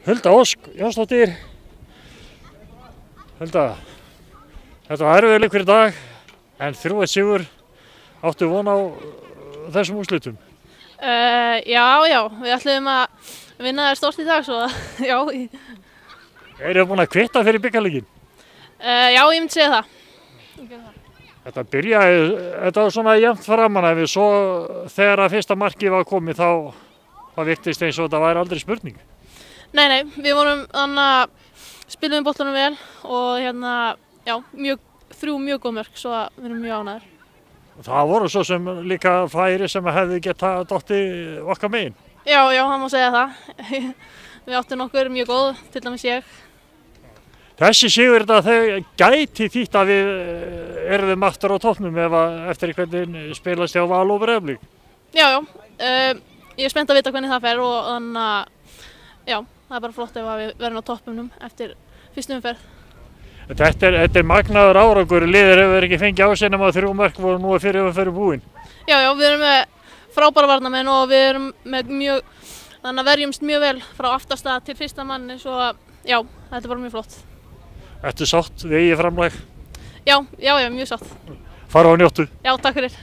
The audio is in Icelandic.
Hulda Ósk Jónsdóttir. Hulda, þetta var erfiður leikur í dag, en 3-1 sigur. Áttu von á þessum úrslitum? Já, við ætlum að vinna þér stórt í dag, svo já. Eru þið búin að kvitta fyrir bikarleikin? Já, ég myndi segja það. Þetta var svona jafnt framan ef við svo þegar að fyrsta markið var komið þá virtist eins og þetta væri aldrei spurning. Nei, við vorum spilum boltanum vel og já, mjög góð mörk, svo við erum mjög ánægðir. Það voru svo sem líka færi sem hefði getað dottið okkar megin. Já, það má segja það. Við áttum nokkur mjög góð, til dæmis ég. Þessi sigur þetta þau gæti þýtt að við erum aftur á toppnum eftir hvernig spilast hjá Val og Breiðablik. Já, ég er spennt að vita hvernig það fer og þannig að já, það er bara flott ef við verðum á toppnum eftir fyrstu umferð. Þetta er magnaður árangur, liðir hefur ekki fengið á sig nema 3 mörk voru nú fyrir umferð búin. Já, við erum með frábæra varnarmenn og við erum með þannig að verjumst mjög vel frá aftasta til fyrsta manni, svo já, þetta er bara mjög flott. Ertu sátt við eigið framlag? Já, mjög sátt. Fara á njóttu. Já, takk fyrir.